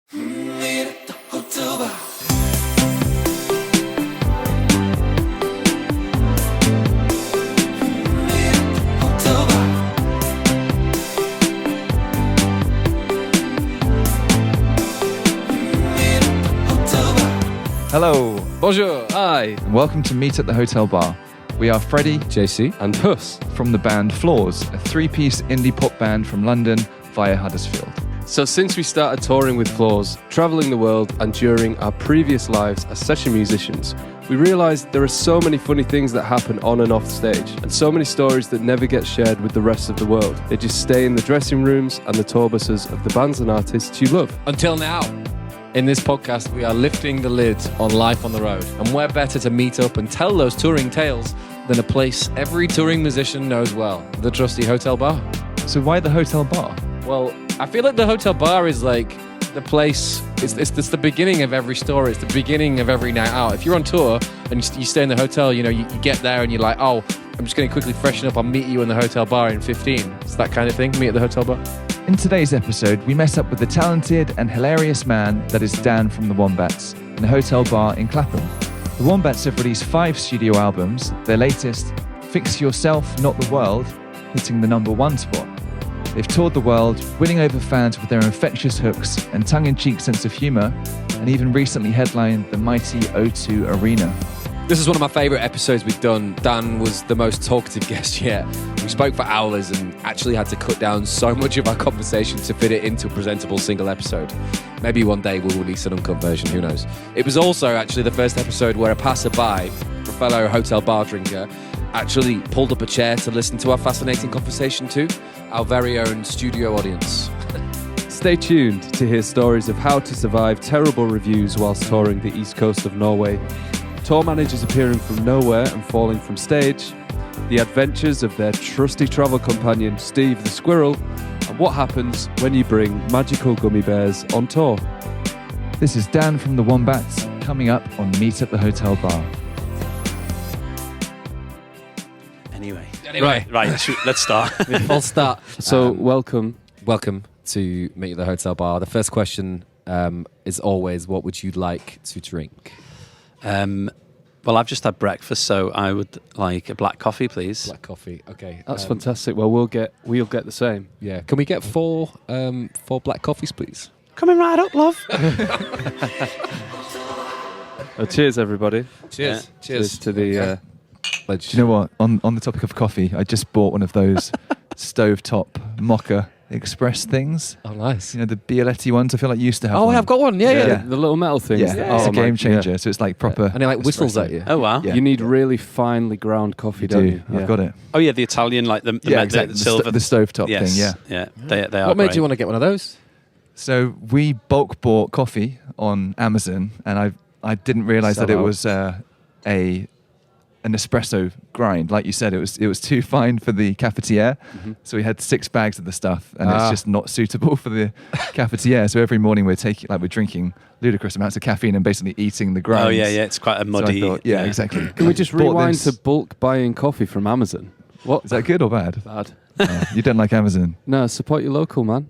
Hello, Bonjour, hi. and welcome to Meet at the Hotel Bar. We are Freddie JC and Huss. from the band Floors, a three-piece indie pop band from London via Huddersfield. So since we started touring with Floors, travelling the world and during our previous lives as session musicians, we realised there are so many funny things that happen on and off stage, and so many stories that never get shared with the rest of the world. They just stay in the dressing rooms and the tour buses of the bands and artists you love. Until now. In this podcast, we are lifting the lid on life on the road. And where better to meet up and tell those touring tales than a place every touring musician knows well, the trusty hotel bar. So why the Hotel Bar? Well, I feel like the hotel bar is like the place, it's the beginning of every story. It's the beginning of every night out. If you're on tour and you stay in the hotel, you get there and you're like, oh, I'm just going to quickly freshen up. I'll meet you in the hotel bar in 15. It's that kind of thing, meet at the hotel bar. In today's episode, we met up with the talented and hilarious man that is Dan from the Wombats in a hotel bar in Clapham. The Wombats have released 5 studio albums, their latest, Fix Yourself, Not the World, hitting the #1 spot. They've toured the world, winning over fans with their infectious hooks and tongue-in-cheek sense of humour, and even recently headlined the mighty O2 Arena. This is one of my favourite episodes we've done. Dan was the most talkative guest yet. We spoke for hours and actually had to cut down so much of our conversation to fit it into a presentable single episode. Maybe one day we'll release an uncut version, who knows. It was also actually the first episode where a passerby, a fellow hotel bar drinker, actually pulled up a chair to listen to our fascinating conversation to our very own studio audience. Stay tuned to hear stories of how to survive terrible reviews whilst touring the east coast of Norway, tour managers appearing from nowhere and falling from stage, the adventures of their trusty travel companion Steve the Squirrel, and what happens when you bring magical gummy bears on tour. This is Dan from the Wombats, coming up on Meet at the Hotel Bar. Anyway. Right. Let's start. I'll start. So welcome. Welcome to Meet at the Hotel Bar. The first question is always, what would you like to drink? Well, I've just had breakfast, so I would like a black coffee, please. Black coffee. Okay. That's fantastic. Well, we'll get the same. Yeah. Can we get four black coffees, please? Coming right up, love. Cheers, everybody. Cheers. Yeah. Cheers to the pledge. Do you know what? On the topic of coffee, I just bought one of those stovetop mocha express things. Oh, nice. You know, the Bialetti ones. I feel like you used to have one. I've got one. Yeah. The little metal things. Yeah, it's a game changer. So it's like proper. And it like whistles espresso. at you. Oh, wow. Yeah. You need really finely ground coffee, don't you? I've got it. Oh, yeah, the Italian, like the Exactly. the silver. The stovetop yes. thing, yeah. Yeah, they are What made great. you want to get one of those? So we bulk bought coffee on Amazon, and I didn't realise that it Sell out. was an espresso grind. Like you said, it was too fine for the cafetiere. Mm-hmm. So we had 6 bags of the stuff, and it's just not suitable for the cafetiere. So every morning we're drinking ludicrous amounts of caffeine and basically eating the grinds. Oh, yeah, it's quite a muddy. So I thought, yeah, exactly. Can we just Bought rewind this. to bulk buying coffee from Amazon? What? Is that good or bad? Bad. You don't like Amazon? No, support your local, man.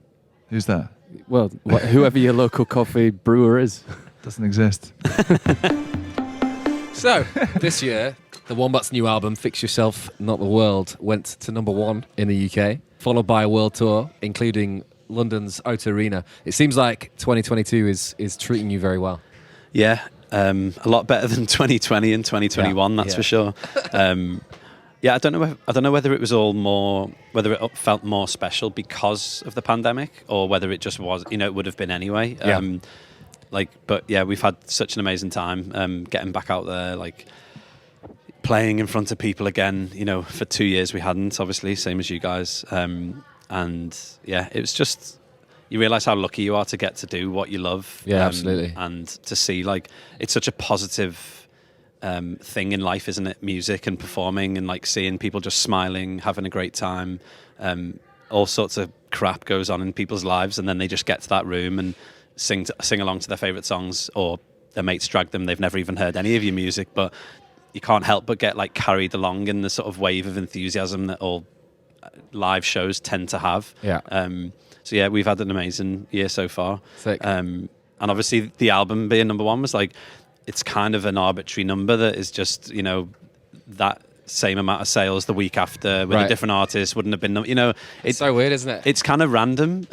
Who's that? Well, whoever your local coffee brewer is. Doesn't exist. So, this year, the Wombats' new album, Fix Yourself, Not the World, went to #1 in the UK, followed by a world tour, including London's O2 Arena. It seems like 2022 is treating you very well. Yeah, a lot better than 2020 and 2021, that's for sure. Yeah, I don't know whether it was whether it felt more special because of the pandemic or whether it just was, it would have been anyway. But yeah, we've had such an amazing time getting back out there, playing in front of people again. For 2 years we hadn't, obviously, same as you guys. And yeah, it was just, you realise how lucky you are to get to do what you love. Yeah, absolutely. And to see, it's such a positive thing in life, isn't it? Music and performing and seeing people just smiling, having a great time. All sorts of crap goes on in people's lives, and then they just get to that room and sing along to their favourite songs, or their mates drag them. They've never even heard any of your music, but you can't help but get carried along in the sort of wave of enthusiasm that all live shows tend to have. Yeah. So yeah, we've had an amazing year so far. Sick. And obviously the album being number one was like, it's kind of an arbitrary number that is just, you know, that same amount of sales the week after with a different artist wouldn't have been, you know. It's so weird, isn't it? It's kind of random.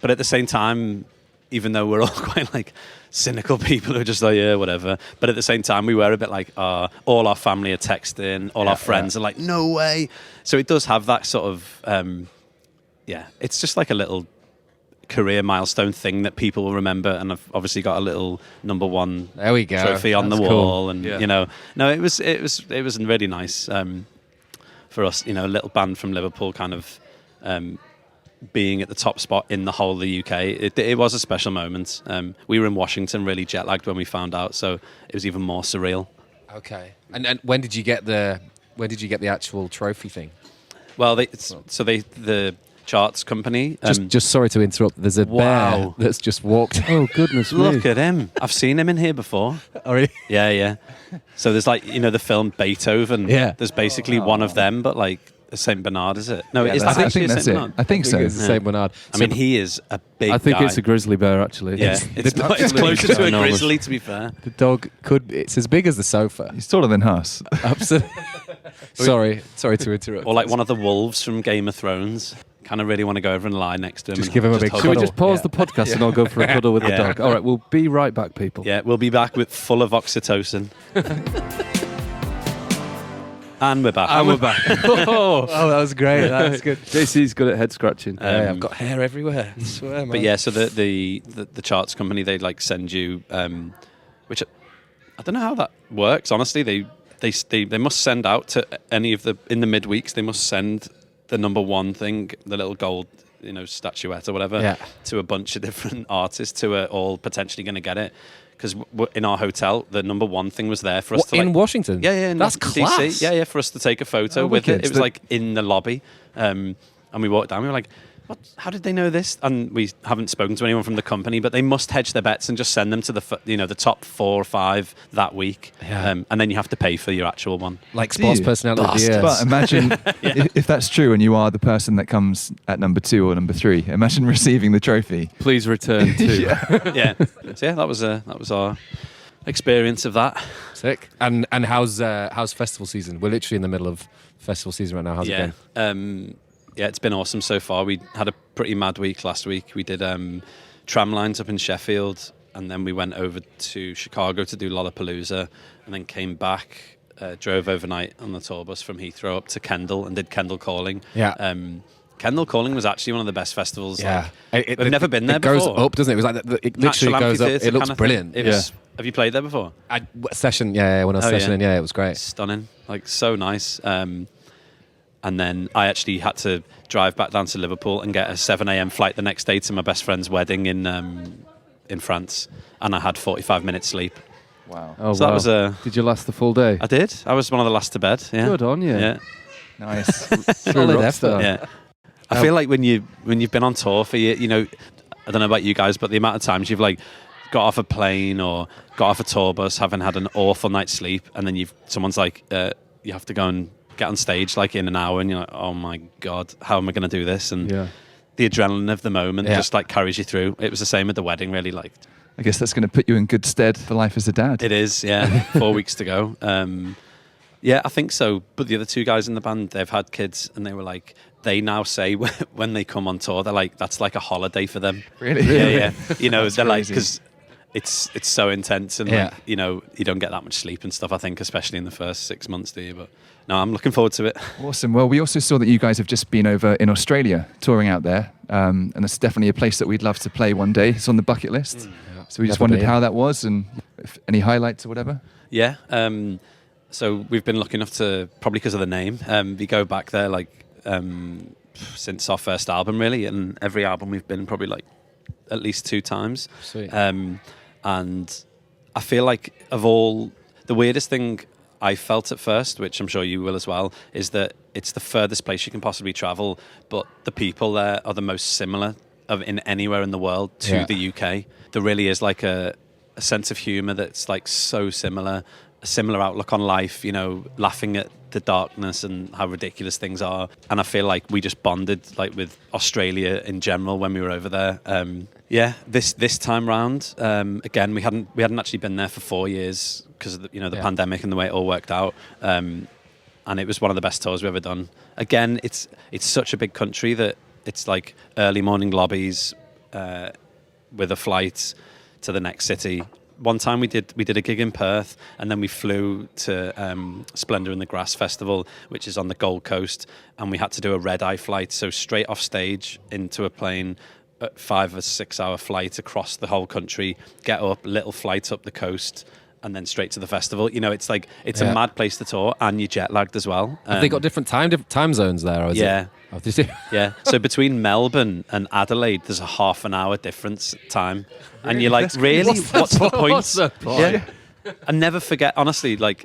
But at the same time, even though we're all quite like cynical people who are just like, yeah, whatever. But at the same time, we were a bit like, all our family are texting, all our friends are like, no way. So it does have that sort of, it's just like a little career milestone thing that people will remember. And I've obviously got a little number one there we go. trophy on That's the cool. wall. And, you know, no, it was really nice for us, you know, a little band from Liverpool kind of being at the top spot in the whole of the UK. It was a special moment. We were in Washington, really jet lagged when we found out, so it was even more surreal. Okay. And when did you get the actual trophy thing? Well, the charts company. Just sorry to interrupt. There's a bear that's just walked. Oh goodness me! Look at him. I've seen him in here before. Oh, really? Yeah. So there's like, you know, the film Beethoven. Yeah. There's basically one of them, but like a Saint Bernard, is it? No, Yeah, it's I think actually a that's Saint it. Bernard. I think so. It's the Saint Bernard. I mean, he is a big I think guy. it's a grizzly bear, actually. Yeah, it's closer to a enormous. grizzly, to be fair. The dog it's as big as the sofa. He's taller than us. Absolutely. sorry to interrupt. Or like one of the wolves from Game of Thrones. Kind of really want to go over and lie next to him. Just and give him a big hug Should we cuddle. just pause Yeah. the podcast and I'll go for a cuddle with the Yeah. dog? All right, we'll be right back, people. Yeah, we'll be back with full of oxytocin. And we're back. Oh, that was great. That was good. JC's good at head scratching. I've got hair everywhere. I swear, man. But yeah, so the charts company, they like send you, which I don't know how that works. Honestly, they must send out to any of in the midweeks. They must send the number one thing, the little gold, you know, statuette or whatever, to a bunch of different artists who are all potentially going to get it. Because in our hotel, the number one thing was there for us to in like, Washington. Yeah, That's DC. class. Yeah, for us to take a photo Oh, with wicked. it. It was like in the lobby, and we walked down. We were like, "What? How did they know this?" And we haven't spoken to anyone from the company, but they must hedge their bets and just send them to the top 4 or 5 that week. Yeah. And then you have to pay for your actual one. Like Do sports you? personality. of the year. But imagine if that's true and you are the person that comes at number 2 or number 3. Imagine receiving the trophy. Please return to. Yeah. So yeah, that was our experience of that. Sick. And how's festival season? We're literally in the middle of festival season right now. How's it going? Yeah, it's been awesome so far. We had a pretty mad week last week. We did tram lines up in Sheffield, and then we went over to Chicago to do Lollapalooza, and then came back, drove overnight on the tour bus from Heathrow up to Kendal and did Kendal Calling. Yeah. Kendal Calling was actually one of the best festivals. Yeah. We've never been there It goes before. up, doesn't it? It was like it literally Natural goes up. amphitheatre It looks kind of brilliant. thing. Have you played there before? Session, yeah, when I was sessioning, yeah, it was great. Stunning, like so nice. And then I actually had to drive back down to Liverpool and get a 7 a.m. flight the next day to my best friend's wedding in France, and I had 45 minutes sleep. Wow. Oh, So that was Did you last the full day? I did. I was one of the last to bed. Yeah. Good on you. Yeah. Nice. Solid rock effort. star. Yeah. I feel like when you've been on tour for you know, I don't know about you guys, but the amount of times you've like got off a plane or got off a tour bus having had an awful night's sleep, and then someone's like, you have to go and get on stage like in an hour, and you're like, oh my god, how am I going to do this? And the adrenaline of the moment just like carries you through. It was the same at the wedding, really. Like, I guess that's going to put you in good stead for life as a dad. it is, yeah. 4 weeks to go. Yeah, I think so. But the other 2 guys in the band, they've had kids, and they were like, they now say when they come on tour, they're like, that's like a holiday for them. Really? Yeah. You know, That's they're like, crazy. because it's so intense, and like, you know, you don't get that much sleep and stuff, I think, especially in the first 6 months, do you? But no, I'm looking forward to it. Awesome. Well, we also saw that you guys have just been over in Australia touring out there, and it's definitely a place that we'd love to play one day. It's on the bucket list. So we just Never wondered been. how that was and if any highlights or whatever. Yeah. So we've been lucky enough to, probably because of the name, we go back there like since our first album, really, and every album we've been probably like at least 2 times. Sweet. And I feel like of all, the weirdest thing I felt at first, which I'm sure you will as well, is that it's the furthest place you can possibly travel, but the people there are the most similar in anywhere in the world to the UK. There really is like a sense of humour that's like so similar, a similar outlook on life, you know, laughing at the darkness and how ridiculous things are. And I feel like we just bonded like with Australia in general when we were over there. Yeah, this time round, again, we hadn't actually been there for 4 years because of the pandemic and the way it all worked out. And it was one of the best tours we've ever done. Again, it's such a big country that it's like early morning lobbies with a flight to the next city. One time we did a gig in Perth, and then we flew to Splendour in the Grass Festival, which is on the Gold Coast, and we had to do a red-eye flight, so straight off stage into a plane, 5 or 6 hour flight across the whole country, get up, little flight up the coast, and then straight to the festival. It's like a mad place to tour, and you're jet lagged as well. Have they got different time zones there? Or is yeah. It? Oh, did you? Yeah. So between Melbourne and Adelaide, there's a half an hour difference time, and you're like, really? What's the point? What's the point? Yeah. And never forget, honestly, like,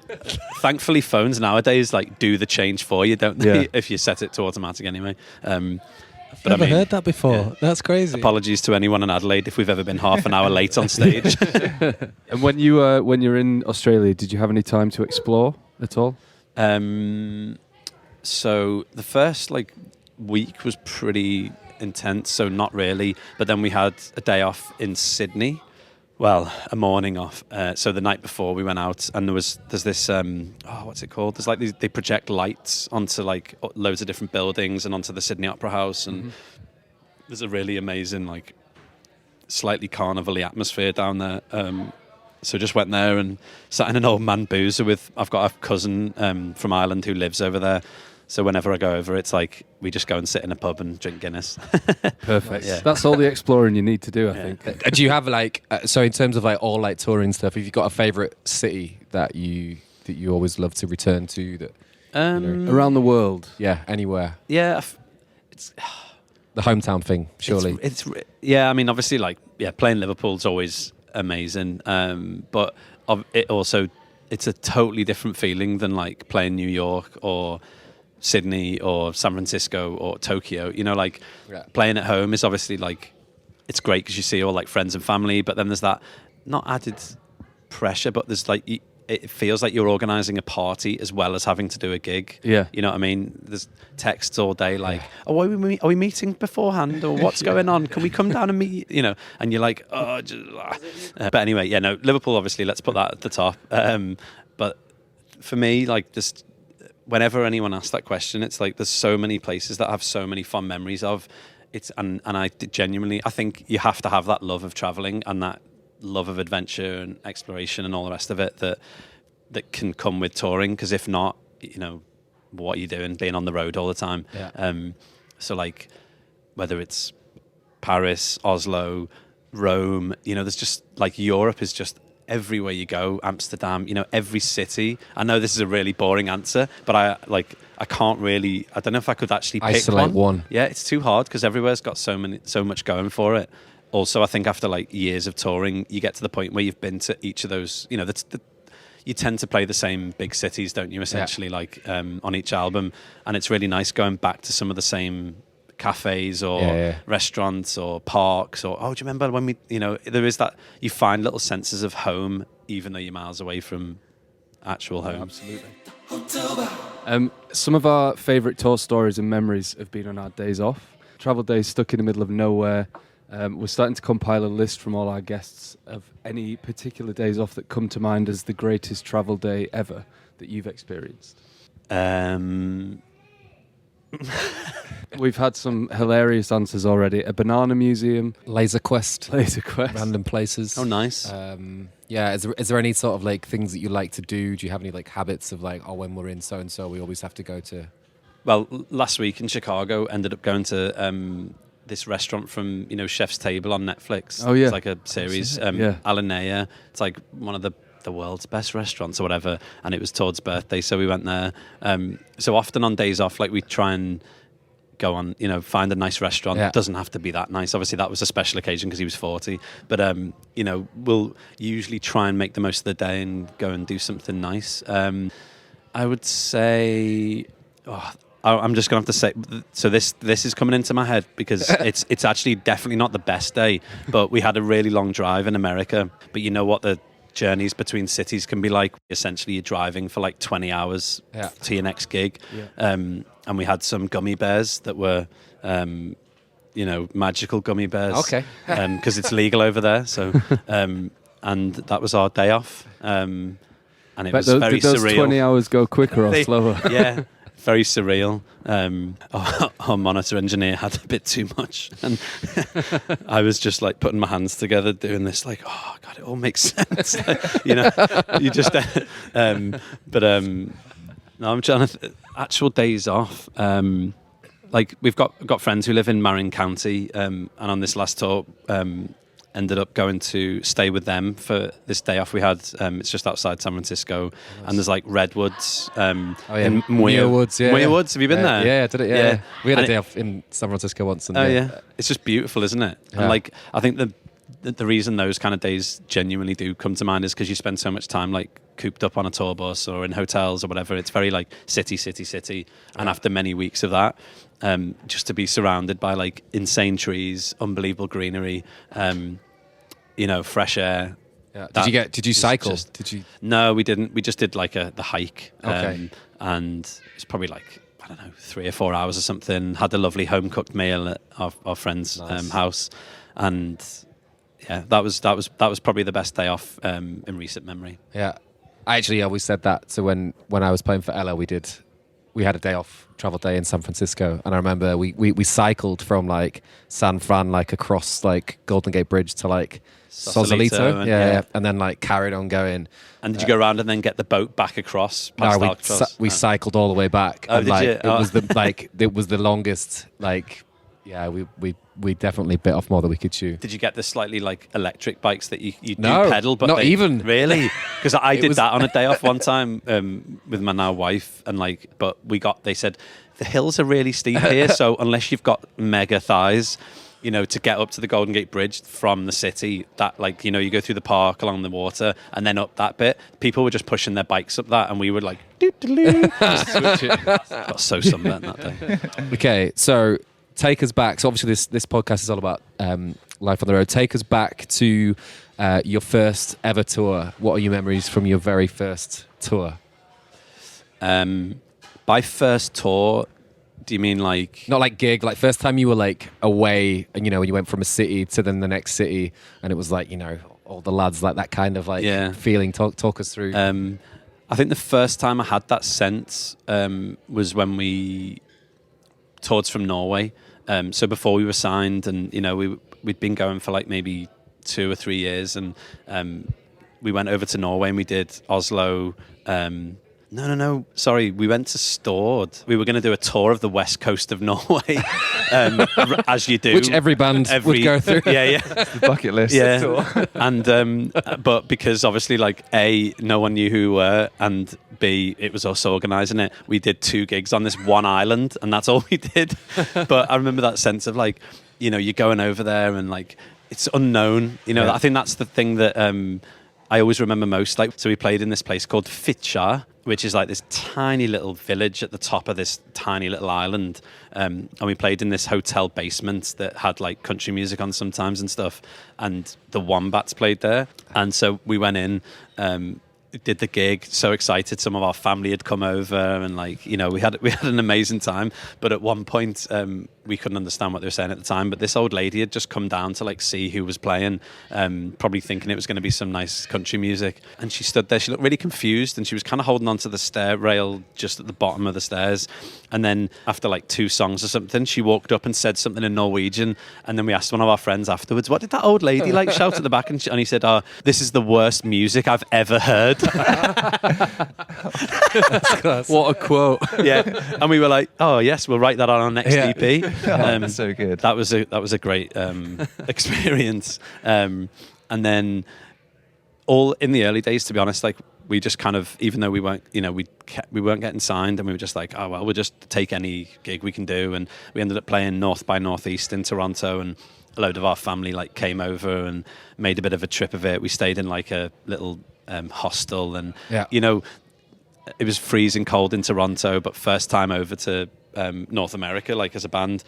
thankfully phones nowadays like do the change for you, don't they? Yeah. If you set it to automatic anyway. I've never heard that before. Yeah. That's crazy. Apologies to anyone in Adelaide if we've ever been half an hour late on stage. And when you're in Australia, did you have any time to explore at all? So the first week was pretty intense, so not really. But then we had a day off in Sydney. Well, a morning off. So the night before we went out, and there's this what's it called? There's they project lights onto loads of different buildings and onto the Sydney Opera House, and there's a really amazing slightly carnival-y atmosphere down there. So just went there and sat in an old man boozer with. I've got a cousin from Ireland who lives over there. So whenever I go over, it's like we just go and sit in a pub and drink Guinness. Perfect. Yeah. That's all the exploring you need to do, I think. Do you have so in terms of all touring stuff, have you got a favourite city that you always love to return to? That around the world? Yeah, anywhere. Yeah, it's the hometown thing. Surely, it's yeah. I mean, obviously, playing Liverpool's always amazing, but it's a totally different feeling than playing New York or Sydney or San Francisco or Tokyo. Playing at home is obviously it's great because you see all friends and family, but then there's that not added pressure, but there's it feels like you're organising a party as well as having to do a gig. Yeah, you know what I mean. There's texts all day oh, are we meeting beforehand, or what's going on? Can we come down and meet? And you're like, oh. But anyway, yeah, no, Liverpool obviously. Let's put that at the top. But for me, just whenever anyone asks that question, it's there's so many places that I have so many fond memories of. And I genuinely, I think you have to have that love of travelling and that love of adventure and exploration and all the rest of it that can come with touring, because if not, what are you doing being on the road all the time? So whether it's Paris, Oslo, Rome, there's just Europe is just everywhere you go. Amsterdam, every city. I know this is a really boring answer, but I can't really, I don't know if I could actually pick isolate one. Yeah, it's too hard because everywhere's got so much going for it. Also, I think after years of touring, you get to the point where you've been to each of those, you tend to play the same big cities, don't you, essentially, on each album. And it's really nice going back to some of the same cafes or restaurants or parks or, do you remember when we, there is that, you find little senses of home, even though you're miles away from actual home. Absolutely. Some of our favourite tour stories and memories have been on our days off. Travel days stuck in the middle of nowhere. We're starting to compile a list from all our guests of any particular days off that come to mind as the greatest travel day ever that you've experienced. We've had some hilarious answers already. A banana museum. Laser Quest. Random places. Oh, nice. Is there any sort of things that you like to do? Do you have any habits of when we're in so-and-so, we always have to go to... Well, last week in Chicago, ended up going to... this restaurant from Chef's Table on Netflix. Oh yeah, it's a series. Alinea. It's one of the world's best restaurants or whatever. And it was Todd's birthday, so we went there. So often on days off, we try and go on, find a nice restaurant. It doesn't have to be that nice. Obviously, that was a special occasion because he was 40. But we'll usually try and make the most of the day and go and do something nice. I would say. I'm just going to have to say, so this is coming into my head because it's actually definitely not the best day, but we had a really long drive in America. But you know what the journeys between cities can be like? Essentially, you're driving for 20 hours to your next gig. Yeah. And we had some gummy bears that were magical gummy bears. Okay. Because it's legal over there. So, and that was our day off. And it was very did those surreal. 20 hours go quicker or slower? Yeah, very surreal. Our monitor engineer had a bit too much, and I was just like putting my hands together, doing this, like, oh god, it all makes sense. You just. No, I'm trying to actual days off. Like we've got friends who live in Marin County, and on this last tour, ended up going to stay with them for this day off we had. It's just outside San Francisco, and there's like redwoods. In Muir Woods. Yeah, Muir Woods. Have you been there? Yeah, I did it. Yeah. We had And a day off in San Francisco once. And it's just beautiful, isn't it? Yeah. And like I think the reason those kind of days genuinely do come to mind is because you spend so much time like cooped up on a tour bus or in hotels or whatever. It's very like city. And after many weeks of that, just to be surrounded by like insane trees, unbelievable greenery, fresh air. Yeah. Did you cycle? No, we didn't. We just did like the hike. Okay. And it's probably like, I don't know, 3 or 4 hours or something. Had a lovely home cooked meal at our friend's house. And yeah, that was probably the best day off in recent memory. Yeah. I actually always said that. So when I was playing for Ella, we had a day off, travel day in San Francisco, and I remember we cycled from like San Fran, like across like Golden Gate Bridge to like Sausalito, and then like carried on going. And did you go around and then get the boat back across? No, we cycled all the way back. Oh, and, did like, you? It was the longest. Like, yeah, we definitely bit off more than we could chew. Did you get the slightly like electric bikes that you do No, pedal? But not even. Really? Because I did that on a day off one time with my now wife, and like, but they said the hills are really steep here, so unless you've got mega thighs, to get up to the Golden Gate Bridge from the city, that like, you go through the park along the water and then up that bit, people were just pushing their bikes up that, and we would like just switch it. Got so sunburnt that day. Okay, so take us back. So obviously this podcast is all about life on the road. Take us back to your first ever tour. What are your memories from your very first tour? By first tour, do you mean like... Not like gig, like first time you were like away and, when you went from a city to then the next city and it was like, all the lads, like that kind of like feeling. Talk us through. I think the first time I had that sense was when we toured from Norway. So before we were signed, and we'd been going for like maybe 2 or 3 years, and we went over to Norway and we did Oslo. No, sorry, we went to Stord. We were going to do a tour of the west coast of Norway, as you do, which every band would go through. Yeah, the bucket list. Yeah, and but because obviously like A, no one knew who we were, and B, it was us organising it. We did 2 gigs on this one island, and that's all we did. But I remember that sense of like, you're going over there and like it's unknown. I think that's the thing that I always remember most. Like, so we played in this place called Fitjar, which is like this tiny little village at the top of this tiny little island. And we played in this hotel basement that had like country music on sometimes and stuff. And the Wombats played there. And so we went in, did the gig, so excited. Some of our family had come over and like, we had an amazing time. But at one point, we couldn't understand what they were saying at the time. But this old lady had just come down to like see who was playing, probably thinking it was going to be some nice country music. And she stood there, she looked really confused, and she was kind of holding onto the stair rail just at the bottom of the stairs. And then after like 2 songs or something, she walked up and said something in Norwegian. And then we asked one of our friends afterwards, what did that old lady like shout at the back? And he said, this is the worst music I've ever heard. What a quote. Yeah, and we were like, oh yes, we'll write that on our next EP. That's so good. That was a great experience. And then all in the early days, to be honest, like we just kind of, even though we weren't getting signed, and we were just like, oh well, we'll just take any gig we can do. And we ended up playing North by Northeast in Toronto, and a load of our family like came over and made a bit of a trip of it. We stayed in like a little hostel, and it was freezing cold in Toronto, but first time over to North America, like as a band,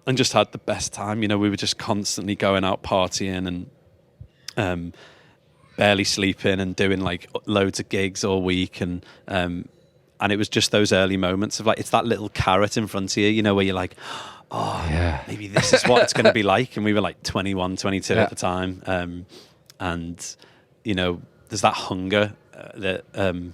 and just had the best time. We were just constantly going out partying and barely sleeping and doing like loads of gigs all week, and And it was just those early moments of like, it's that little carrot in front of you, you know, where you're like, maybe this is what it's going to be like. And we were like 21, 22 at the time. And, you know, there's that hunger that, to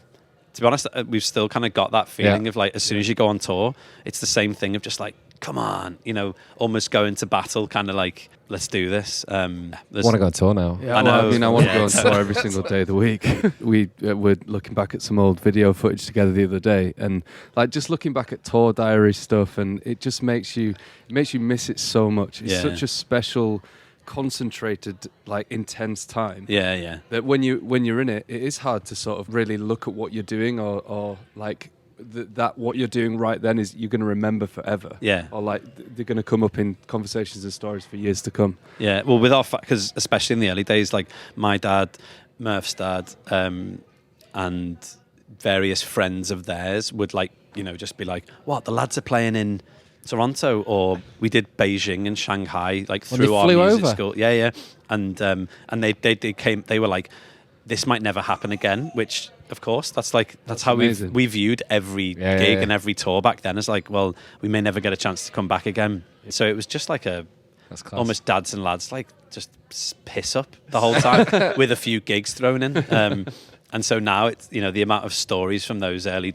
be honest, we've still kind of got that feeling of like, as soon as you go on tour, it's the same thing of just like, come on, you know, almost go into battle, kind of like, let's do this. I want to go on tour now. Yeah, I know. I want to go on tour every single day of the week. We were looking back at some old video footage together the other day, and like just looking back at tour diary stuff, and it just makes you miss it so much. It's such a special, concentrated, like intense time. Yeah. That when you're in it, it is hard to sort of really look at what you're doing, or like. That what you're doing right then is you're going to remember forever. Yeah. Or like they're going to come up in conversations and stories for years to come. Yeah. Well, with our because especially in the early days, like my dad, Murph's dad, and various friends of theirs would like, you know, just be like, "What, the lads are playing in Toronto?" Or we did Beijing and Shanghai, like through our music school. Yeah. And they came. They were like, "This might never happen again," which. Of course, that's how we viewed every gig and every tour back then as like, well, we may never get a chance to come back again. So it was just like almost dads and lads, like just piss up the whole time with a few gigs thrown in. And so now it's, you know, the amount of stories from those early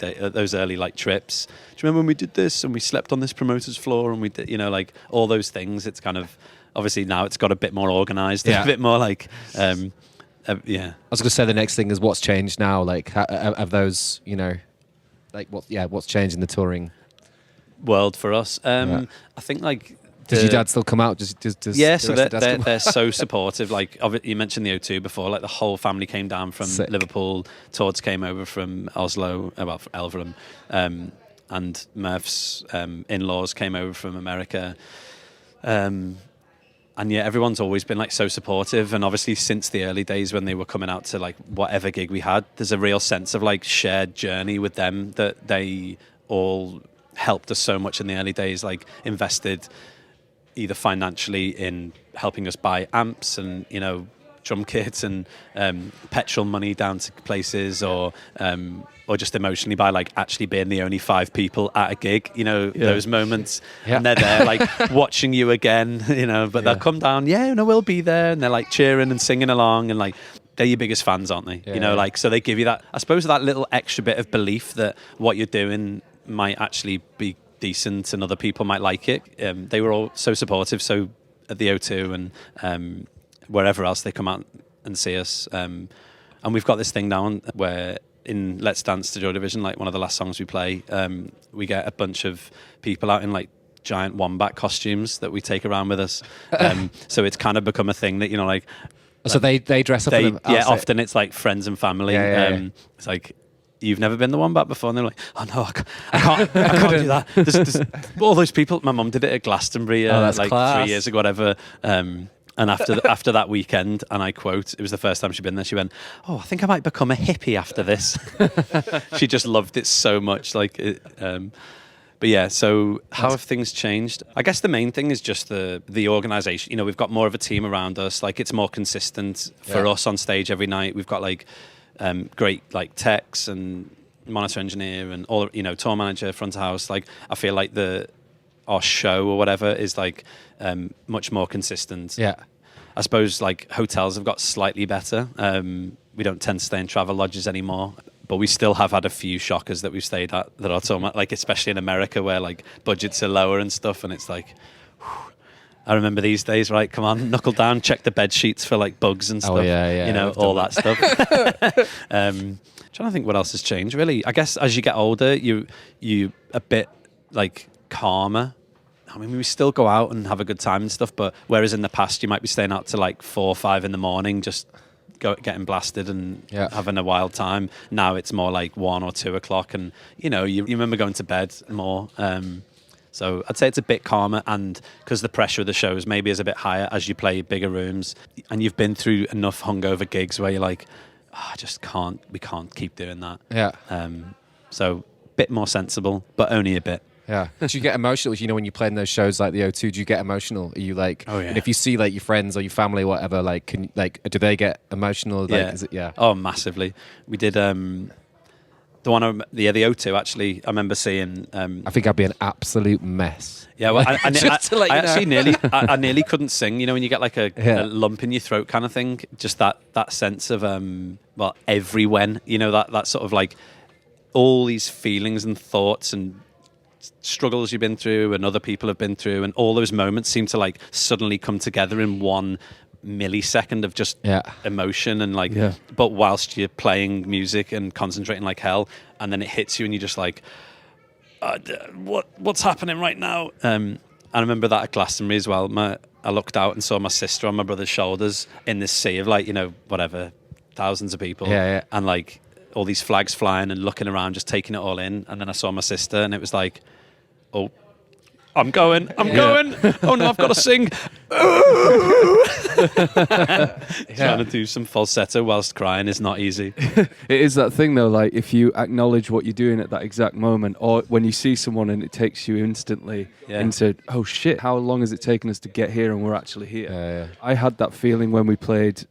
like trips. Do you remember when we did this and we slept on this promoter's floor and we did, you know, like all those things. It's kind of obviously now it's got a bit more organised, a bit more like. I was going to say the next thing is what's changed now. Like, have those, you know, like what's changed in the touring world for us? I think like. Does your dad still come out? Does so they're so supportive. Like you mentioned the O2 before. Like the whole family came down from Liverpool. Tords came over from Oslo, from Elverum, and Murph's in-laws came over from America. And yeah, everyone's always been like so supportive, and obviously since the early days when they were coming out to like whatever gig we had, there's a real sense of like shared journey with them that they all helped us so much in the early days, like invested either financially in helping us buy amps and, you know, drum kits and petrol money down to places, or just emotionally by like actually being the only 5 people at a gig, you know, those moments, and they're there like watching you again, you know, but they'll come down, we'll be there, and they're like cheering and singing along, and like they're your biggest fans, aren't they? You know, like, so they give you that, I suppose, that little extra bit of belief that what you're doing might actually be decent and other people might like it. They were all so supportive, so at the O2 and wherever else they come out and see us, and we've got this thing now where in Let's Dance to Joy Division, like one of the last songs we play, we get a bunch of people out in like giant wombat costumes that we take around with us. So it's kind of become a thing that, you know, like. So they dress up. Often it's like friends and family. It's like, you've never been the Wombat before, and they're like, oh no, I can't do that. There's all those people. My mum did it at Glastonbury like class. 3 years ago, whatever. And after that weekend, and I quote, it was the first time she'd been there, she went, "Oh, I think I might become a hippie after this." She just loved it so much. Like, but yeah, so how have things changed? I guess the main thing is just the organisation. You know, we've got more of a team around us. Like, it's more consistent for us on stage every night. We've got like great like techs and monitor engineer and all, you know, tour manager, front of house. Like, I feel like our show or whatever is like much more consistent. Yeah. I suppose like hotels have got slightly better. We don't tend to stay in travel lodges anymore, but we still have had a few shockers that we've stayed at that are tour, like especially in America where like budgets are lower and stuff, and it's like, whew, I remember these days, right? Come on, knuckle down, check the bed sheets for like bugs and stuff. Oh, yeah, you know, all that stuff. Trying to think what else has changed. Really, I guess as you get older, you a bit like calmer. I mean, we still go out and have a good time and stuff, but whereas in the past you might be staying out to like 4 or 5 in the morning, just getting blasted and having a wild time. Now it's more like 1 or 2 o'clock, and you know, you remember going to bed more. So I'd say it's a bit calmer, and because the pressure of the shows maybe is a bit higher as you play bigger rooms, and you've been through enough hungover gigs where you're like, I just can't. We can't keep doing that. Yeah. So a bit more sensible, but only a bit. Yeah. Do you get emotional? You know, when you play in those shows like the O2, do you get emotional? Are you like, and if you see like your friends or your family or whatever, like, do they get emotional? Like, yeah. Oh, massively. We did, The one, the O2. Actually, I remember seeing. I think I'd be an absolute mess. Yeah, well, Just to let you I know. actually I nearly couldn't sing. You know, when you get like a lump in your throat kind of thing, just that sense of well, every when, you know, that sort of like all these feelings and thoughts and struggles you've been through and other people have been through, and all those moments seem to like suddenly come together in one millisecond of just emotion and like. Yeah. But whilst you're playing music and concentrating like hell, and then it hits you and you're just like, what's happening right now? I remember that at Glastonbury as well. I looked out and saw my sister on my brother's shoulders in this sea of like, you know, whatever, thousands of people, and like all these flags flying and looking around, just taking it all in. And then I saw my sister, and it was like, oh, I'm going. Oh no, I've got to sing. Trying to do some falsetto whilst crying is not easy. It is that thing though, like if you acknowledge what you're doing at that exact moment, or when you see someone and it takes you instantly into, oh shit, how long has it taken us to get here and we're actually here? I had that feeling when we played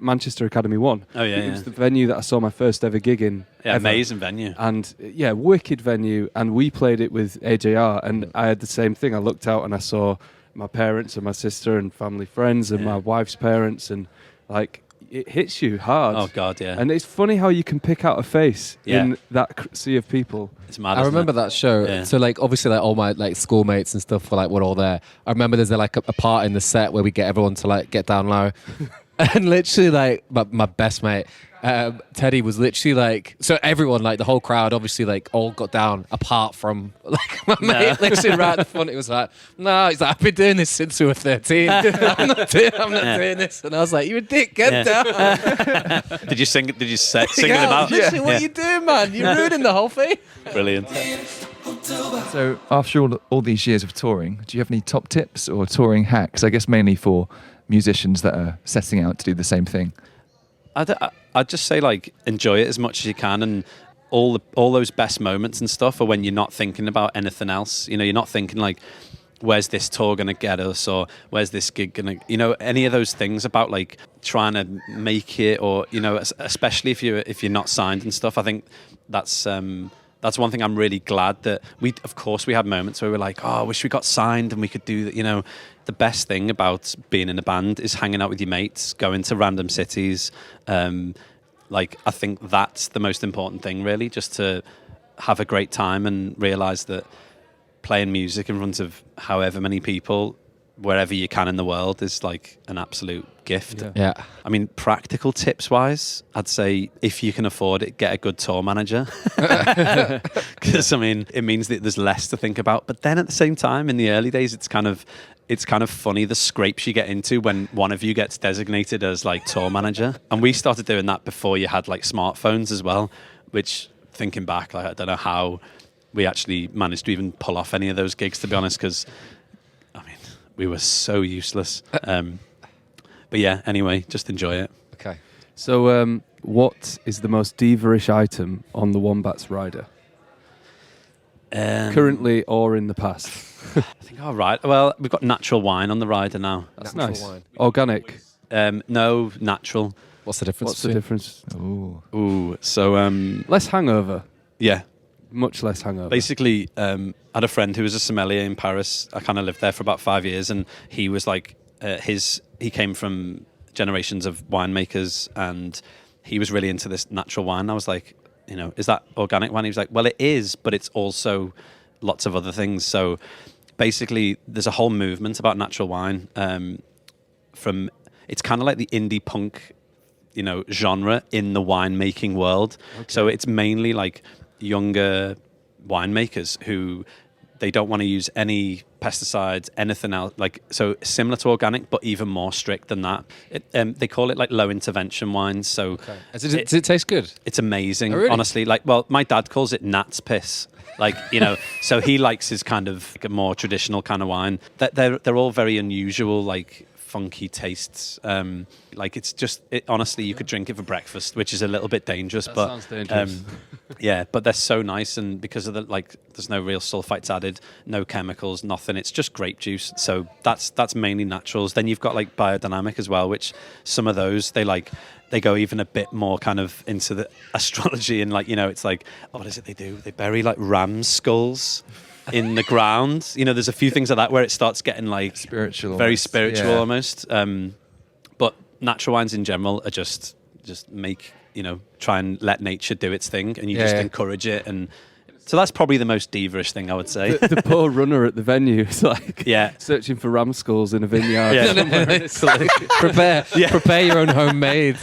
Manchester Academy 1. Oh yeah, it was the venue that I saw my first ever gig in. Yeah, ever. amazing venue. And wicked venue. And we played it with AJR, and I had the same thing. I looked out and I saw my parents and my sister and family friends and my wife's parents, and like it hits you hard. Oh god, yeah. And it's funny how you can pick out a face in that sea of people. It's mad. I remember that show. Yeah. So like obviously like all my like schoolmates and stuff were all there. I remember there's like a part in the set where we get everyone to like get down low, and literally like my best mate. Teddy was literally like, so everyone, like the whole crowd, obviously like all got down apart from like my mate, literally right at the front. It was like, no, he's like, I've been doing this since we were 13. I'm not doing this. And I was like, you're a dick, get down. Did you sing? Did you sing it about? Literally, what are you doing, man? You're ruining the whole thing. Brilliant. So after all these years of touring, do you have any top tips or touring hacks? I guess mainly for musicians that are setting out to do the same thing. I'd just say like enjoy it as much as you can, and all those best moments and stuff are when you're not thinking about anything else. You know, you're not thinking like, where's this tour gonna get us, or where's this gig gonna, you know, any of those things about like trying to make it, or you know, especially if you're not signed and stuff. I think that's one thing I'm really glad that we had moments where we were like, oh, I wish we got signed and we could do that. You know, the best thing about being in a band is hanging out with your mates, going to random cities. Like, I think that's the most important thing, really, just to have a great time and realise that playing music in front of however many people, wherever you can in the world, is like an absolute gift. Yeah. I mean, practical tips wise, I'd say if you can afford it, get a good tour manager. Because I mean, it means that there's less to think about. But then at the same time, in the early days, it's kind of funny the scrapes you get into when one of you gets designated as like tour manager. And we started doing that before you had like smartphones as well, which thinking back, like, I don't know how we actually managed to even pull off any of those gigs, to be honest, because I mean, we were so useless. But yeah, anyway, just enjoy it. Okay. So what is the most diva-ish item on the Wombats rider? Currently or in the past? I think, all right. Well, we've got natural wine on the rider now. That's Natural nice. wine. Organic. No, natural. What's the difference? What's the difference? Ooh, so Less hangover. yeah. Much less hangover. Basically, I had a friend who was a sommelier in Paris. I kind of lived there for about 5 years, and he was like, he came from generations of winemakers, and he was really into this natural wine. I was like, you know, is that organic wine? He was like, well, it is, but it's also lots of other things. So basically, there's a whole movement about natural wine. It's kind of like the indie punk, you know, genre in the winemaking world. Okay. So it's mainly like younger winemakers who they don't want to use any pesticides, anything else. Like, so similar to organic, but even more strict than that. They call it like low intervention wines. So Does it taste good? it's amazing, Oh, really? honestly. Like, well, my dad calls it gnat's piss. Like, you know, so he likes his kind of like a more traditional kind of wine. They're all very unusual, like funky tastes. Like, it's just, honestly, you could drink it for breakfast, which is a little bit dangerous. That but sounds dangerous. Yeah, but they're so nice, and because of the there's no real sulfites added, no chemicals, nothing. It's just grape juice. So that's mainly naturals. Then you've got like biodynamic as well, which some of those they go even a bit more kind of into the astrology, and it's like, what is it they do? They bury like ram skulls in the ground. There's a few things like that where it starts getting like spiritual, very almost. spiritual Yeah. almost. But natural wines in general are just make, try and let nature do its thing, and you just encourage it. And so that's probably the most diva-ish thing I would say. The poor runner at the venue is like searching for ram skulls in a vineyard. It's like, prepare your own homemade.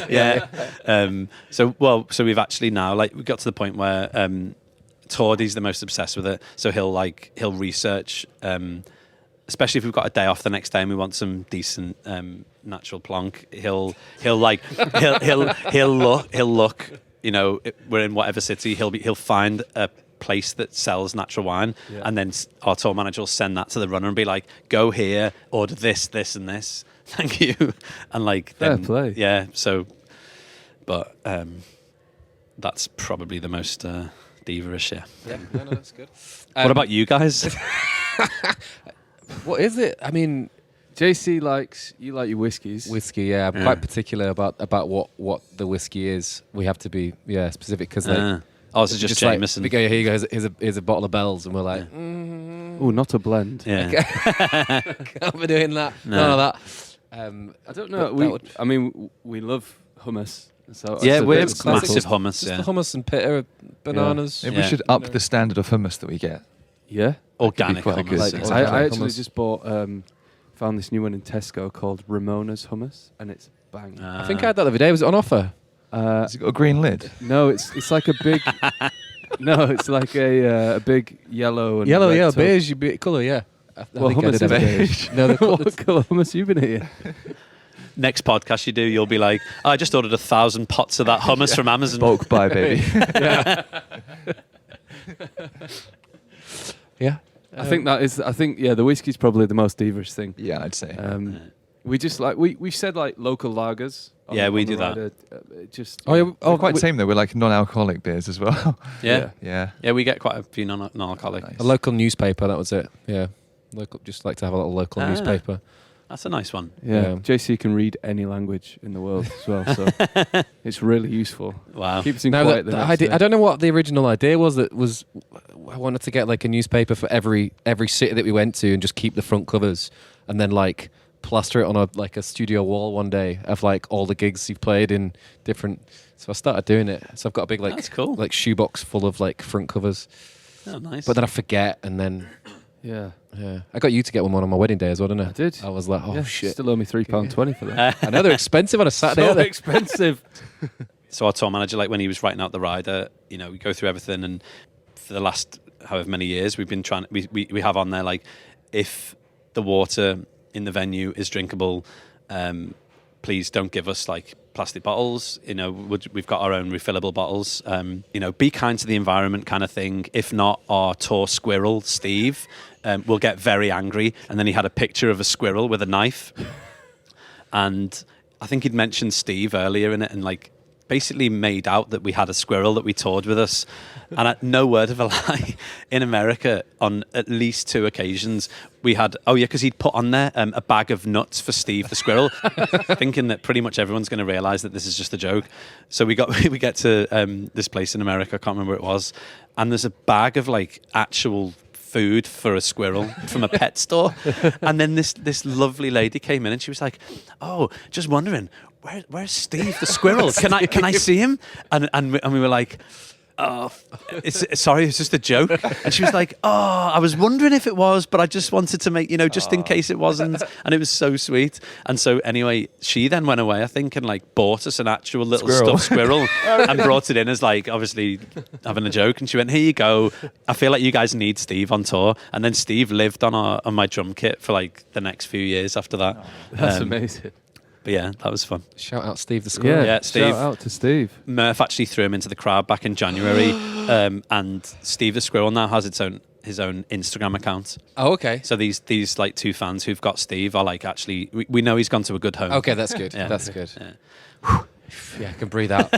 So we've actually now we got to the point where Tordy's the most obsessed with it. So he'll research, especially if we've got a day off the next day and we want some decent natural plonk. He'll look. We're in whatever city. He'll find a place that sells natural wine, and then our tour manager will send that to the runner and be like, "Go here, order this, this, and this. Thank you." And fair play. Yeah. So, but that's probably the most diva-ish. Yeah. No, that's good. What about you guys? What is it? I mean, JC you like your whiskies. whiskey. Yeah, I'm quite particular about what the whiskey is. We have to be specific because this is just Jameson. We go, here you go. Here's a bottle of Bells, and we're like, Oh, not a blend. Yeah. can't be doing that. No. None of that. I don't know. We love hummus. So Yeah, it's we're it's massive classic. hummus. Just the hummus and bitter bananas. Maybe we should up the standard of hummus that we get. Yeah. Organic quite a good hummus. thing. yeah. Like- I actually hummus. just bought found this new one in Tesco called Ramona's hummus, and it's bang. I think I had that the other day. Was it on offer? Has it got a green lid? No, it's like a big. No, it's like a big yellow and Yellow, red top. beige colour, yeah. I Well, think I hummus did is have it. beige. No, What colour hummus you been eating? Next podcast you do, you'll be like, I just ordered 1,000 pots of that hummus from Amazon. Bulk buy, baby. yeah. I think the whiskey's probably the most divish thing. Yeah, I'd say. We just we've said local lagers. Yeah, we on the do that. rider. Just We're quite tame though. We're like non-alcoholic beers as well. Yeah. Yeah. Yeah, we get quite a few non-alcoholic. Nice. A local newspaper, that was it. Yeah. Just like to have a little local Ah. newspaper. That's a nice one. Yeah. Yeah. JC can read any language in the world as well, so it's really useful. Wow. Keeps him No, quiet the next day. I don't know what the original idea was. I wanted to get like a newspaper for every city that we went to and just keep the front covers and then like plaster it on a studio wall one day of like all the gigs you've played in different. So I started doing it. So I've got a big That's cool. like shoebox full of like front covers. Oh, nice. But then I forget, and then Yeah. I got you to get one on my wedding day as well, didn't I? I did. I was like, oh Yeah, shit. Still owe me £3.20 for that. I know they're expensive on a Saturday. So aren't they? expensive. So our tour manager, when he was writing out the rider, we go through everything, and for the last however many years, we've been trying. We have on there if the water in the venue is drinkable, please don't give us plastic bottles. We've got our own refillable bottles. Be kind to the environment, kind of thing. If not, our tour squirrel Steve will get very angry. And then he had a picture of a squirrel with a knife, and I think he'd mentioned Steve earlier in it, and basically made out that we had a squirrel that we toured with us. And no word of a lie, in America, on at least 2 occasions, we had, because he'd put on there a bag of nuts for Steve the squirrel, thinking that pretty much everyone's going to realise that this is just a joke. So we get to this place in America, I can't remember what it was, and there's a bag of actual food for a squirrel from a pet store. And then this lovely lady came in and she was like, oh, just wondering, where's Steve the squirrel? Can I see him? And we were like, oh, sorry, it's just a joke. And she was like, oh, I was wondering if it was, but I just wanted to make, just in case it wasn't. And it was so sweet. And so anyway, she then went away, I think, and bought us an actual little stuffed squirrel and brought it in as obviously having a joke. And she went, here you go. I feel like you guys need Steve on tour. And then Steve lived on my drum kit for the next few years after that. That's amazing. But yeah, that was fun. Shout out Steve the squirrel. Yeah, Steve. Shout out to Steve. Murph actually threw him into the crowd back in January, and Steve the squirrel now has his own Instagram account. Oh, okay. So these 2 fans who've got Steve are actually we know he's gone to a good home. Okay, that's good. Yeah. That's good. Yeah. Yeah, I can breathe out.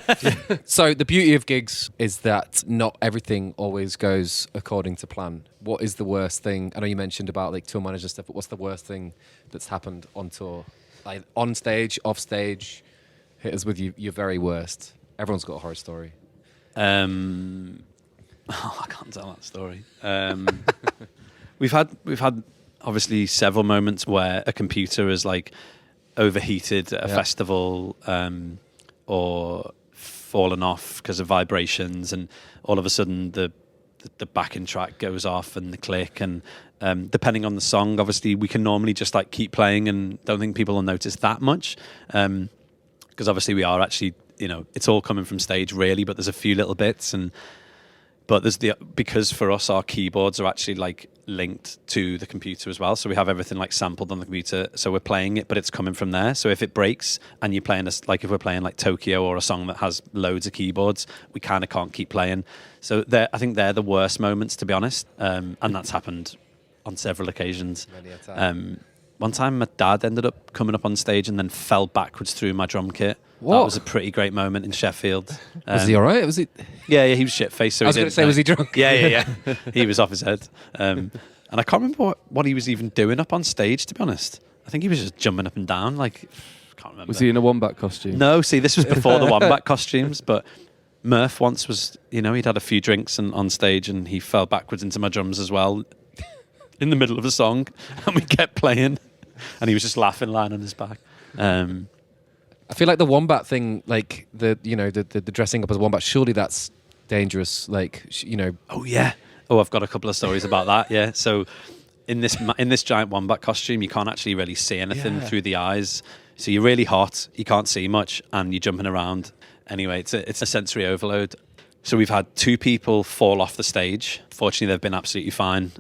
So the beauty of gigs is that not everything always goes according to plan. What is the worst thing? I know you mentioned about like tour manager stuff, but what's the worst thing that's happened on tour? Like on stage, off stage, hit us with your very worst. Everyone's got a horror story. I can't tell that story. We've had obviously several moments where a computer is like overheated at a festival, or fallen off because of vibrations, and all of a sudden the backing track goes off and the click, and depending on the song, obviously we can normally just like keep playing and don't think people will notice that much, because obviously we are actually, it's all coming from stage really, but there's a few little bits, but there's because for us our keyboards are actually like linked to the computer as well, so we have everything like sampled on the computer, so we're playing it but it's coming from there. So if it breaks and you're playing if we're playing like Tokyo or a song that has loads of keyboards, we kind of can't keep playing. So I think they're the worst moments, to be honest, and that's happened on several occasions. Many a time. One time my dad ended up coming up on stage and then fell backwards through my drum kit. What? That was a pretty great moment in Sheffield. Was he all right? Was he? Yeah, he was shit-faced. So I was going to say, was he drunk? Yeah. He was off his head. And I can't remember what he was even doing up on stage, to be honest. I think he was just jumping up and down. Like, can't remember. Was he in a wombat costume? No, see, this was before the wombat costumes. But Murph once was, he'd had a few drinks and on stage, and he fell backwards into my drums as well in the middle of a song. And we kept playing. And he was just laughing, lying on his back. I feel like the wombat thing, like the dressing up as a wombat, surely that's dangerous. Like, Oh yeah. Oh, I've got a couple of stories about that. Yeah. So in this giant wombat costume, you can't actually really see anything through the eyes. So you're really hot. You can't see much, and you're jumping around. Anyway, it's a sensory overload. So we've had 2 people fall off the stage. Fortunately, they've been absolutely fine.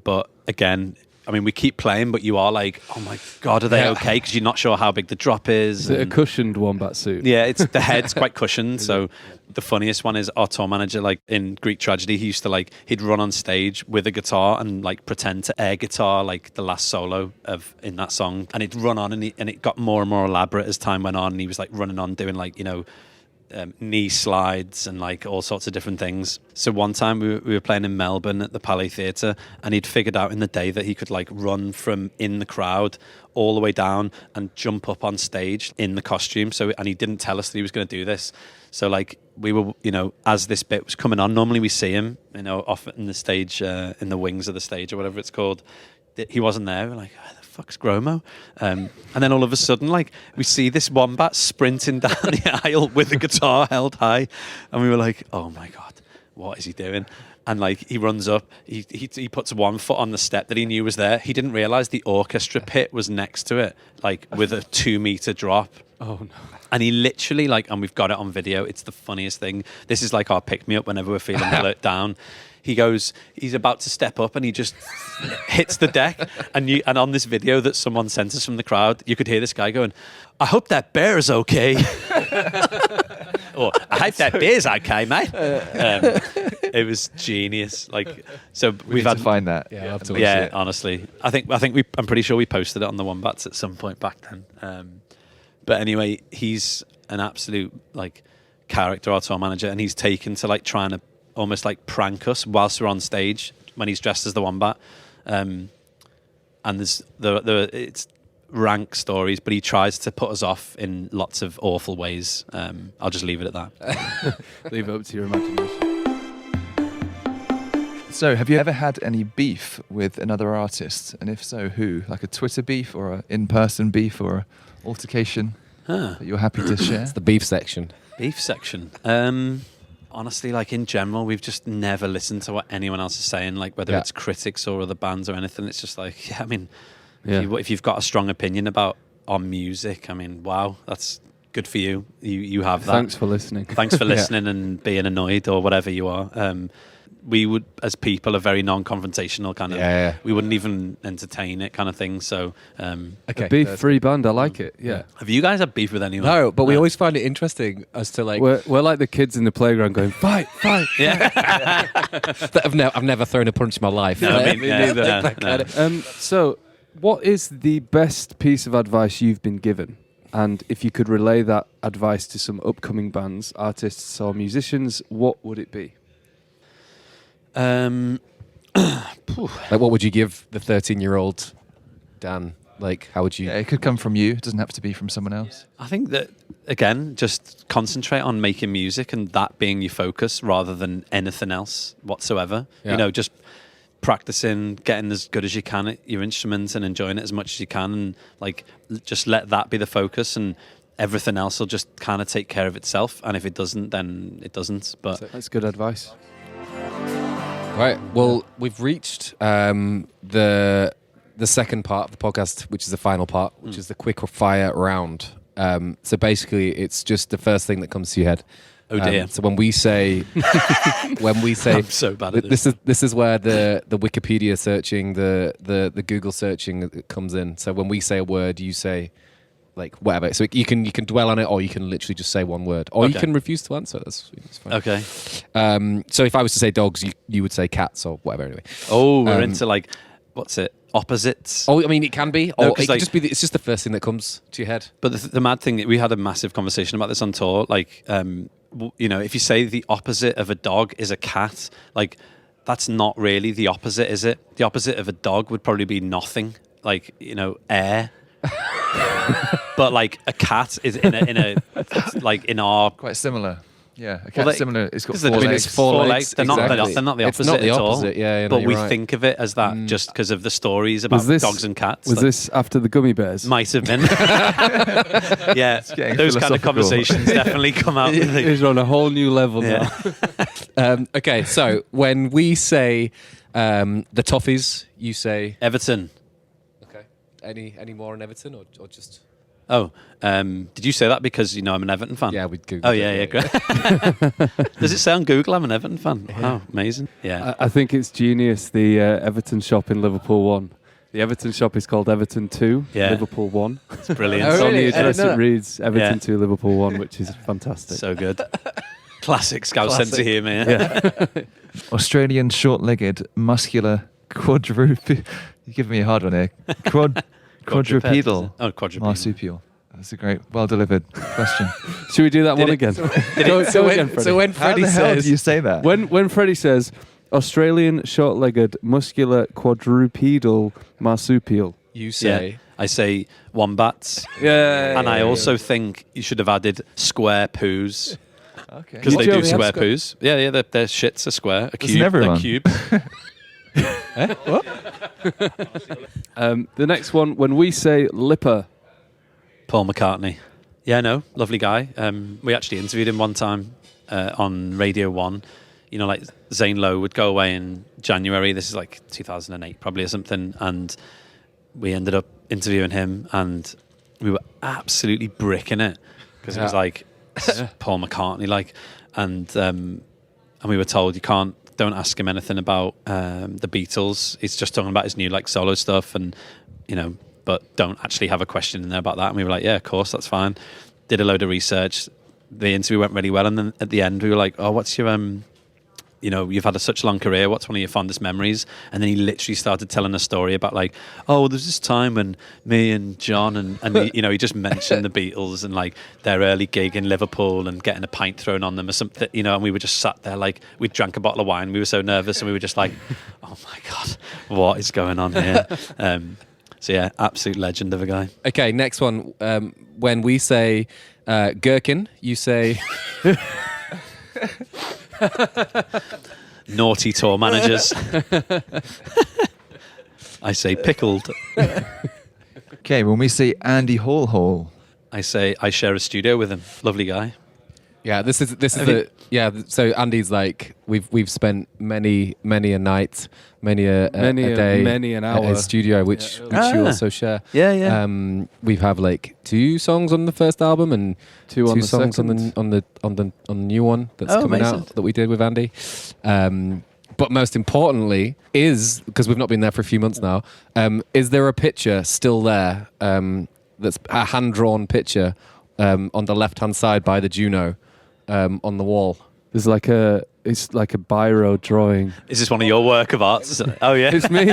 But again, I mean, we keep playing, but you are like, oh my God, are they okay? Because you're not sure how big the drop is. Is it a cushioned wombat suit? Yeah, the head's quite cushioned. So the funniest one is our tour manager, like in Greek Tragedy, he used to he'd run on stage with a guitar and like pretend to air guitar like the last solo in that song. And he'd run on and it got more and more elaborate as time went on. And he was like running on doing like, knee slides and like all sorts of different things. So one time we were playing in Melbourne at the Palais Theatre, and he'd figured out in the day that he could like run from in the crowd all the way down and jump up on stage in the costume. And he didn't tell us that he was going to do this. So like we were, as this bit was coming on, normally we see him, off in the stage, in the wings of the stage or whatever it's called. He wasn't there. We're like, oh, the fuck's Gromo? And then all of a sudden, like, we see this wombat sprinting down the aisle with the guitar held high. And we were like, oh my God, what is he doing? And like, he runs up, he puts one foot on the step that he knew was there. He didn't realize the orchestra pit was next to it, like with a 2-meter drop. Oh no. And he literally and we've got it on video. It's the funniest thing. This is like our pick-me-up whenever we're feeling let down. He's about to step up and he just hits the deck. And on this video that someone sent us from the crowd, you could hear this guy going, I hope that bear is okay. Or, I hope that bear's okay, mate. It was genius. We've had to find that. Yeah, I'll have to watch Yeah, it. honestly. I'm pretty sure we posted it on the Wombats at some point back then. But anyway, he's an absolute character, our tour manager, and he's taken to trying to almost prank us whilst we're on stage when he's dressed as the Wombat. And it's rank stories, but he tries to put us off in lots of awful ways. I'll just leave it at that. Leave it up to your imagination. So, have you ever had any beef with another artist? And if so, who? Like a Twitter beef or an in-person beef or an altercation that you're happy to share? It's the beef section. Beef section. Honestly, in general, we've just never listened to what anyone else is saying, whether it's critics or other bands or anything. It's just if you've got a strong opinion about our music, wow, that's good for you. You have that. Thanks for listening. Thanks for listening and being annoyed or whatever you are. We would, as people, are very non-confrontational kind of. We wouldn't even entertain it kind of thing. So, a beef-free band, I like it. Yeah. Have you guys had beef with anyone? No, but we always find it interesting as to We're like the kids in the playground going fight. Yeah. I've never thrown a punch in my life. No, me neither. So, what is the best piece of advice you've been given? And if you could relay that advice to some upcoming bands, artists or musicians, what would it be? Like, what would you give the 13-year-old Dan? Like, how would you? Yeah, it could come from you. It doesn't have to be from someone else. I think that, again, just concentrate on making music and that being your focus rather than anything else whatsoever. Yeah. You know, just practicing, getting as good as you can at your instruments and enjoying it as much as you can, and like just let that be the focus, and everything else will just kind of take care of itself. And if it doesn't, then it doesn't. But That's good advice. Right. Well, we've reached the second part of the podcast, which is the final part, which is the quick fire round. So basically, it's just the first thing that comes to your head. oh dear, So when we say, I'm so bad at this. this is where the Wikipedia searching, the Google searching comes in. So when we say a word, you say like whatever. So you can dwell on it, or you can literally just say one word, or you Okay. can refuse to answer. That's fine. Okay. So if I was to say dogs, you would say cats or whatever. Anyway. Oh, we're into like, what's it? Opposites. Oh, I mean, it can be, or No, it 'cause, could like- just be. It's just the first thing that comes to your head. But the mad thing, we had a massive conversation about this on tour. Like, you know, if you say the opposite of a dog is a cat, like that's not really the opposite, is it? The opposite of a dog would probably be nothing. Like, you know, air. But like a cat is in a like in our. Quite similar. Yeah, a cat's Well, similar. It's got 'cause four they're- legs. it's four legs, They're exactly. not the It's opposite not the at all. opposite, yeah, but you're we right. think of it as that just because of the stories about Was this- dogs and cats. Was Like, this after the gummy bears? might have been? Yeah, getting those kind of philosophical. conversations definitely come out. With the, It's on a whole new level yeah. now. Okay, so when we say the Toffees, you say Everton. okay. Any more on Everton or just? Oh, did you say that because you know I'm an Everton fan? Yeah, we'd Google. Oh yeah, great. Does it say on Google I'm an Everton fan? Oh, amazing. Yeah. I think it's genius, the Everton shop in Liverpool 1. The Everton shop is called Everton 2, Yeah. Liverpool 1. It's brilliant. Oh, It's on really? the I didn't address know it that. reads Everton Yeah. 2, Liverpool 1, which is fantastic. So good. Classic scout sense of humour. Yeah. Australian short-legged, muscular, quadrupedal. You're giving me a hard one here. Quadrupedal Oh, quadrupedal. marsupial. That's a great, well-delivered question. Should we do that one it- again? So when How Freddie the hell says do you say that? When Freddie says Australian short-legged, muscular, quadrupedal marsupial. you say I say wombats. Yeah. And I also think you should have added square poos. Okay. Because You they do do have square square- poos. Yeah, their shits are square. A Doesn't cube. everyone? A cube. The next one, when we say lipper. Paul McCartney. Yeah, no, lovely guy. We actually interviewed him one time on Radio 1. You know, like Zane Lowe would go away in January. This is like 2008 probably or something. And we ended up interviewing him and we were absolutely bricking it because it was like this is Paul McCartney, like, and we were told don't ask him anything about the Beatles. He's just talking about his new like solo stuff, and you know, but don't actually have a question in there about that. And we were like, yeah, of course, that's fine. Did a load of research. The interview went really well, and then at the end we were like, oh, what's your you know, you've had such a long career, what's one of your fondest memories? And then he literally started telling a story about like, oh, there's this time when me and John and he, you know, he just mentioned the Beatles and like their early gig in Liverpool and getting a pint thrown on them or something, you know, and we were just sat there like, we drank a bottle of wine, we were so nervous and we were just like, oh my God, what is going on here? So yeah, absolute legend of a guy. okay. Next one. When we say gherkin, you say Naughty tour managers. I say pickled. Okay, when we say Andy Hall, I say I share a studio with him. Lovely guy. yeah. This is Have the yeah. So Andy's like we've spent many a night, many a day, many an at hour. his studio, which Yeah. you Ah. also share. Yeah, We have like 2 songs on the first album and Two on the songs second. on the new one that's Oh, coming amazing. out that we did with Andy. But most importantly is, because we've not been there for a few months now, is there a picture still there that's a hand-drawn picture on the left-hand side by the Juno on the wall? There's like it's like a biro drawing. Is this one of your work of art? Oh yeah, It's me.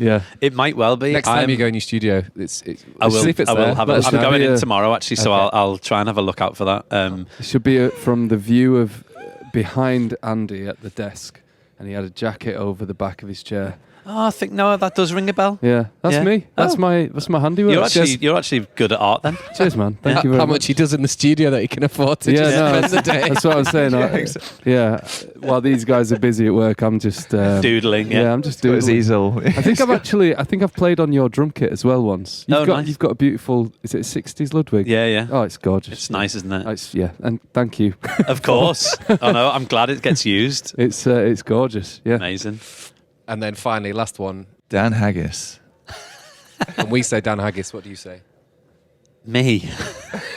Yeah. It might well be. Next time you go in your studio, I will. see if it's I will there. have Let it. us I'm know. going in Yeah. tomorrow actually, so Okay. I'll try and have a look out for that. It should be from the view of behind Andy at the desk, and he had a jacket over the back of his chair. Oh, I think no, that does ring a bell. Yeah, that's Yeah. me. That's Oh. my handiwork. You're actually good at art then. Cheers, man. Thank you very How much. much he does in the studio that he can afford to Yeah, just no, spend the day. That's what I'm saying. Yeah, while these guys are busy at work, I'm just Doodling. Yeah, Yeah. I'm just Got his doodling. easel. I think I've played on your drum kit as well once. Oh, nice. You've got a beautiful. Is it a 60s Ludwig? Yeah, yeah. Oh, it's gorgeous. It's nice, isn't it? Yeah, and thank you. Of course. Oh no, I'm glad it gets used. It's gorgeous. Yeah. Amazing. And then finally, last one. Dan Haggis. When we say Dan Haggis, what do you say? Me.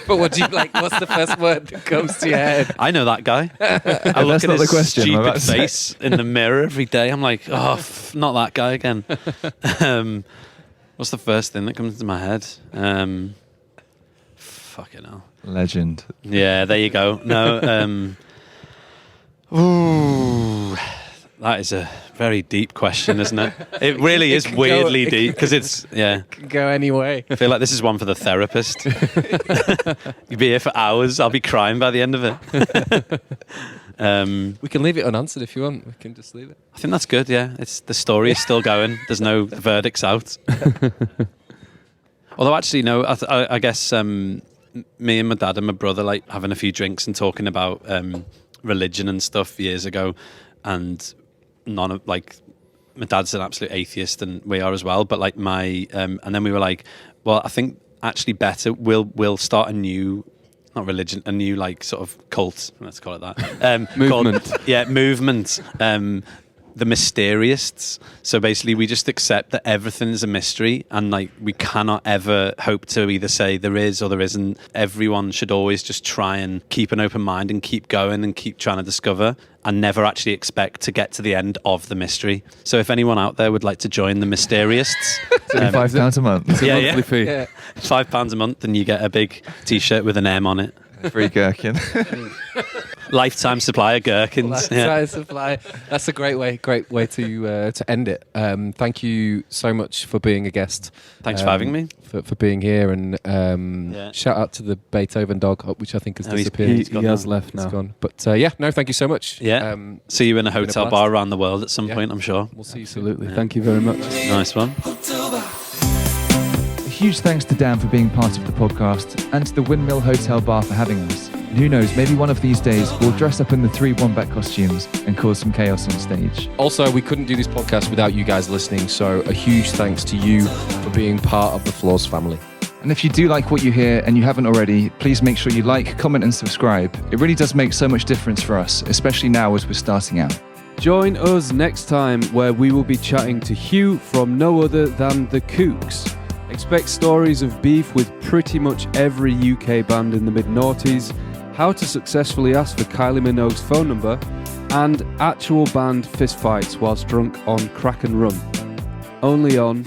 But what do you like? What's the first word that comes to your head? I know that guy. I look That's at not his the question, I'm about stupid to say. face in the mirror every day. I'm like, oh, not that guy again. What's the first thing that comes to my head? Fucking hell. Legend. Yeah, there you go. No. Ooh, that is a very deep question, isn't it? It really is can go- weirdly it deep because it's Can go anyway. I feel like this is one for the therapist. You'd be here for hours. I'll be crying by the end of it. We can leave it unanswered if you want. We can just leave it. I think that's good. Yeah, the story is still going. There's no verdicts out. Although actually, no. I guess me and my dad and my brother like having a few drinks and talking about religion and stuff years ago, and none of like my dad's an absolute atheist and we are as well. But like and then we were like, well, I think actually better we'll start a new. Not religion, a new like sort of cult. Let's call it that. Movement. Movement. The Mysterious. So basically, we just accept that everything's a mystery, and like we cannot ever hope to either say there is or there isn't. Everyone should always just try and keep an open mind and keep going and keep trying to discover, and never actually expect to get to the end of the mystery. So if anyone out there would like to join the Mysterious, £5 a month. It's a Yeah, monthly fee. Yeah. £5 a month, and you get a big T-shirt with an M on it. Free gherkin. Lifetime supply of gherkins. Yeah. Lifetime supply. That's a great way to end it. Thank you so much for being a guest. Thanks for having me. For being here, and Yeah. shout out to the Beethoven dog, which I think has Oh, he's- disappeared. He has left It's now. gone. But no, thank you so much. Yeah. See you in a been a hotel blast. bar around the world at some Yeah. point, I'm sure. We'll see you soon. Absolutely. Thank you very much. Nice one. A huge thanks to Dan for being part of the podcast, and to the Windmill Hotel Bar for having us. And who knows, maybe one of these days we'll dress up in the 3 Wombat costumes and cause some chaos on stage. Also, we couldn't do this podcast without you guys listening, so a huge thanks to you for being part of the Floors family. And if you do like what you hear and you haven't already, please make sure you like, comment and subscribe. It really does make so much difference for us, especially now as we're starting out. Join us next time where we will be chatting to Hugh from no other than the Kooks. Expect stories of beef with pretty much every UK band in the mid-noughties, how to successfully ask for Kylie Minogue's phone number, and actual band fistfights whilst drunk on Crack and Rum. Only on